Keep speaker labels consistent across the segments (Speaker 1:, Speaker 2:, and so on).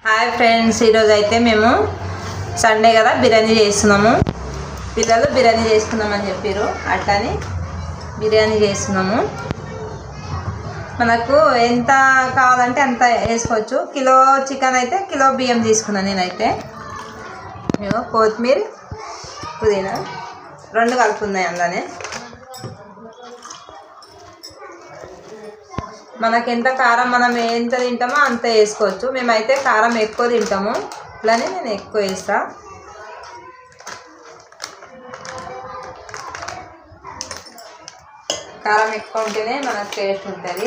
Speaker 1: Hi friends, ఈరోజు అయితే మేము సండే కదా బిర్యానీ చేస్తున్నాము. పిల్లలు బిర్యానీ చేసుకుందామని చెప్పారు, అట్లని బిర్యానీ చేస్తున్నాము. మనకు ఎంత కావాలంటే అంత వేసుకోవచ్చు. కిలో చికెన్ అయితే కిలో బియ్యం తీసుకున్నాను నేనైతే. మేము కొత్తిమీర పుదీనా రెండు కలుపుకున్నాయి అందులోనే. మనకి ఎంత కారం మనం ఎంత తింటామో అంత వేసుకోవచ్చు. మేమైతే కారం ఎక్కువ తింటాము, ఇట్లానే నేను ఎక్కువ వేస్తా. కారం ఎక్కువ ఉంటేనే మనకు టేస్ట్ ఉంటుంది.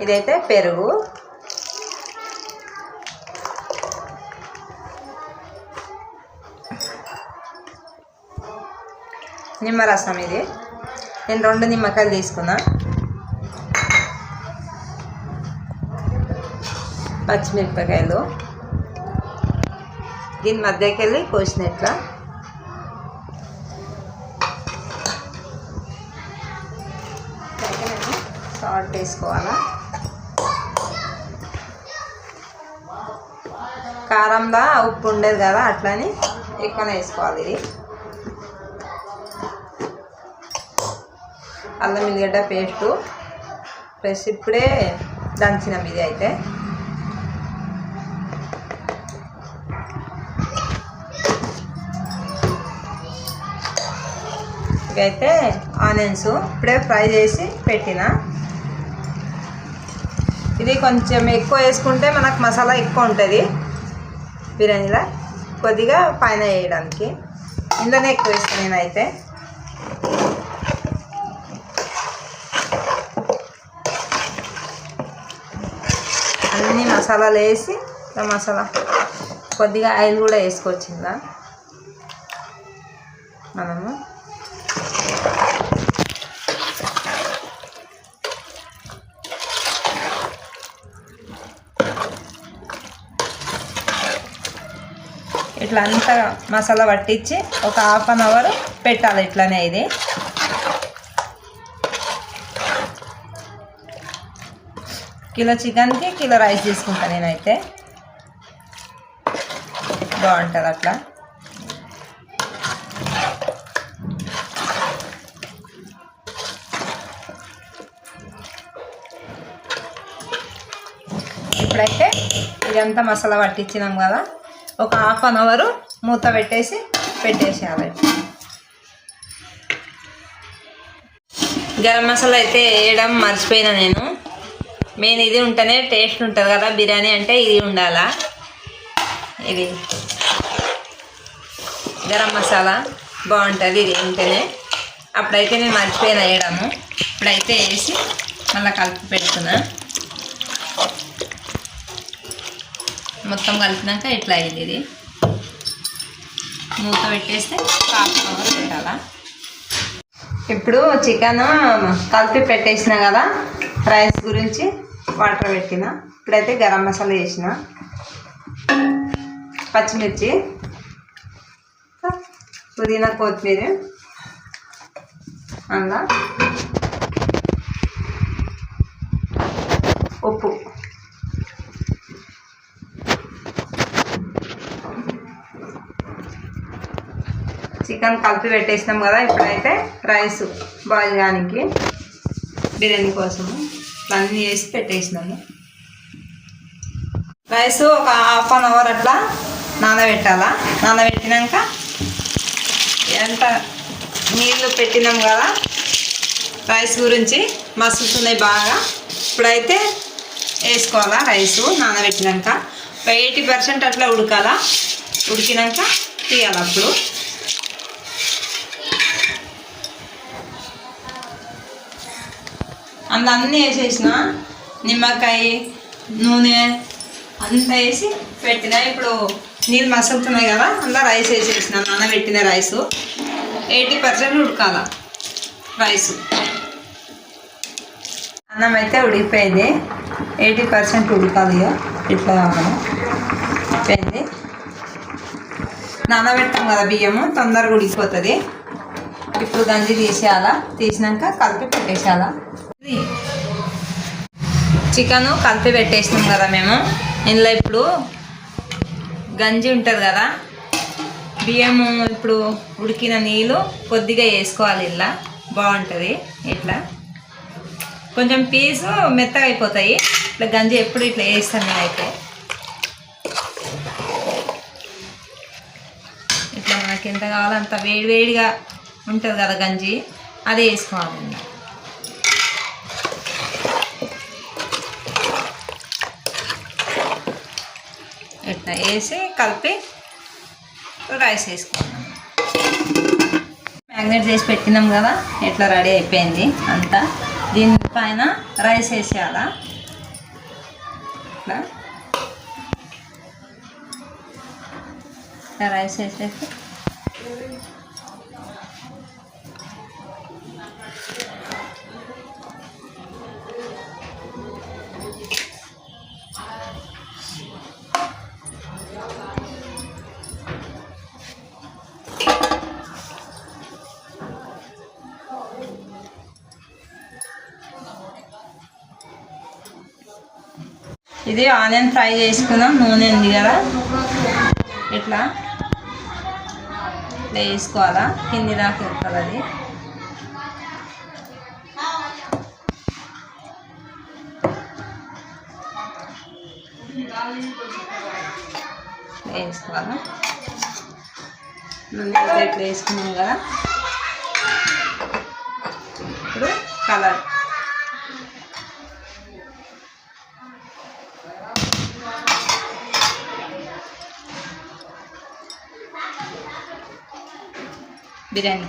Speaker 1: ఇదైతే పెరుగు, నిమ్మరసం. ఇది నేను 2 నిమ్మకాయలు తీసుకున్నా. పచ్చిమిరపకాయలు దీని మధ్యకి వెళ్ళి కోసినట్లా. సాల్ట్ వేసుకోవాలా. కారంలో ఉప్పు ఉండేది కదా, అట్లని ఎక్కువనే వేసుకోవాలి. ఇది అల్లం ఎల్లిగడ్డ పేస్టు ప్లస్ ఇప్పుడే దంచినాం. ఇది అయితే ఇవైతే ఆనియన్స్ ఇప్పుడే ఫ్రై చేసి పెట్టిన. ఇది కొంచెం ఎక్కువ వేసుకుంటే మనకు మసాలా ఎక్కువ ఉంటుంది బిర్యానీలో, కొద్దిగా పైన వేయడానికి. ఇందులోనే ఎక్కువ వేస్తాను నేనైతే. అన్ని మసాలాలు వేసి మసాలా కొద్దిగా ఆయిల్ కూడా వేసుకోవచ్చు ఇందా మనము. ఇట్లా అంతా మసాలా పట్టించి ఒక ½ అన్ అవర్ పెట్టాలి ఇట్లానే. ఇది కిలో చికెన్కి కిలో రైస్ తీసుకుంటాను నేనైతే. బాగుంటుంది అట్లా. ఇప్పుడైతే ఇదంతా మసాలా పట్టించినాం కదా, ఒక ½ అన్ అవర్ మూత పెట్టేసేయాలి. గరం మసాలా అయితే వేయడం మర్చిపోయినా నేను. మెయిన్ ఇది ఉంటేనే టేస్ట్ ఉంటుంది కదా బిర్యానీ అంటే, ఇది ఉండాలా. ఇది గరం మసాలా బాగుంటుంది ఇది ఉంటేనే. అప్పుడైతే నేను మర్చిపోయినా వేయడము. ఇప్పుడైతే వేసి మళ్ళీ కలిపి పెడుతున్నా. మొత్తం కలిపినాక ఇట్లా అయింది. ఇది మూత పెట్టేస్తే ½ అన్ అవర్ పెట్టాలా. ఇప్పుడు చికెన్ కలిపి పెట్టేసిన కదా, రైస్ గురించి వాటర్ పెట్టిన. ఇప్పుడైతే గరం మసాలా వేసిన, పచ్చిమిర్చి, పుదీనా, కొత్తిమీర, అందులో ఉప్పు, చికెన్ కలిపి పెట్టేసినాం కదా. ఇప్పుడైతే రైస్ బాయిల్ కానికి బిర్యానీ కోసము అన్నీ వేసి పెట్టేసినాము. రైస్ ఒక ½ అన్ అవర్ అట్లా నానబెట్టాలా. నానబెట్టినాక ఎంత నీళ్ళు పెట్టినాం కదా రైస్ గురించి మసులుతున్నాయి బాగా. ఇప్పుడైతే వేసుకోవాలా రైసు. నానబెట్టినాక 80% అట్లా ఉడకాలా. ఉడికినాక తీయాలి. అప్పుడు అందులో అన్నీ వేసేసిన, నిమ్మకాయ, నూనె అంతా వేసి పెట్టిన. ఇప్పుడు నీళ్ళు మసులుతున్నాయి కదా, అందులో రైస్ వేసేసిన. నానబెట్టిన రైసు 80% ఉడకాల రైసు. అన్నం అయితే ఉడికిపోయింది, 80% ఉడకాలి. ఇట్లా ఉడికిపోయింది. నానబెట్టాం కదా బియ్యము, తొందరగా ఉడికిపోతుంది. ఇప్పుడు గంజి తీసేయాలా. తీసినాక కలిపి పెట్టేసేయాలా. చికెన్ కలిపి పెట్టేసినాం కదా మేము. ఇందులో ఇప్పుడు గంజి ఉంటుంది కదా, బియ్యము ఇప్పుడు ఉడికిన నీళ్ళు కొద్దిగా వేసుకోవాలి. ఇలా బాగుంటుంది. ఇట్లా కొంచెం పీసు మెత్తగా అయిపోతాయి. ఇట్లా గంజి ఎప్పుడు ఇట్లా వేస్తాను నేనైతే. ఇట్లా మనకి ఎంత కావాలో అంత వేడివేడిగా ఉంటుంది కదా గంజి, అదే వేసుకోవాలి. ఇట్లా వేసి కలిపి రైస్ వేసుకున్నాం. మ్యాగ్నేట్ చేసి పెట్టినాం కదా, ఇట్లా రెడీ అయిపోయింది అంతా. దీనిపైన రైస్ వేసేయాలా. ఇట్లా రైస్ వేసేసి ఇది ఆనియన్ ఫ్రై చేసుకున్నాం. నూనె ఉంది కదా, ఇట్లా ఇట్లా వేసుకోవాలా. కింది దాకా వెళ్తుంది అది. వేసుకోవాలా. నూనె ఇట్లా వేసుకున్నాం కదా. ఇప్పుడు కలర్ బిర్యానీ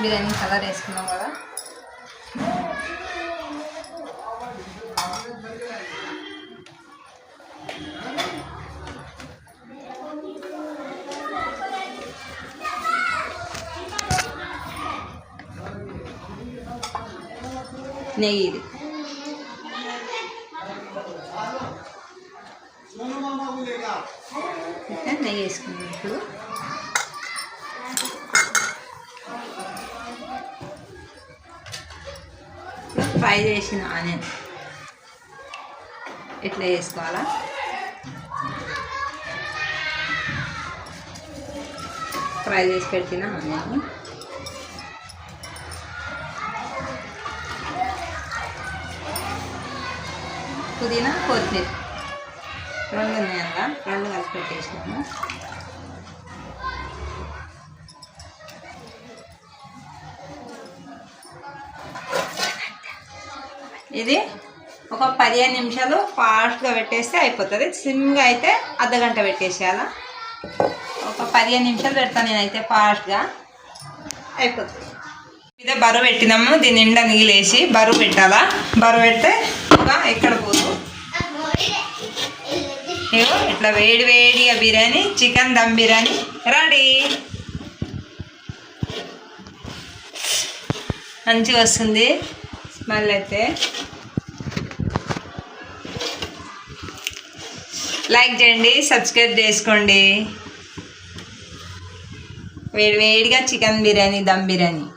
Speaker 1: బిర్యానీ కలర్ వేసుకున్నాం కదా. నెయ్యి, ఇది నెయ్యి వేసుకున్నాం. ఇప్పుడు ఫ్రై చేసిన ఆనియన్ ఇట్లా వేసుకోవాలా. ఫ్రై చేసి పెట్టిన ఆనియన్ పుదీనా కొత్తిమీర రెండు ఉన్నాయి కదా, రెండు కలిపి పెట్టేసినాము. ఇది ఒక 15 నిమిషాలు ఫాస్ట్గా పెట్టేస్తే అయిపోతుంది. సిమ్గా అయితే అర్ధగంట పెట్టేసేయాల. ఒక 15 నిమిషాలు పెడతాను నేనైతే, ఫాస్ట్గా అయిపోతుంది. ఇదే బరువు పెట్టినాము. దీని నిండా నీళ్ళేసి బరువు పెట్టాలా. బరువు పెడితే ఇంకా ఎక్కడ పోదు. ఇగో ఇట్లా వేడి వేడిగా బిర్యానీ, చికెన్ దమ్ బిర్యానీ రెడీ. మంచిగా వస్తుంది స్మెల్ అయితే. లైక్ చేయండి, సబ్స్క్రైబ్ చేసుకోండి. వేడి వేడిగా చికెన్ బిర్యానీ, దమ్ బిర్యానీ.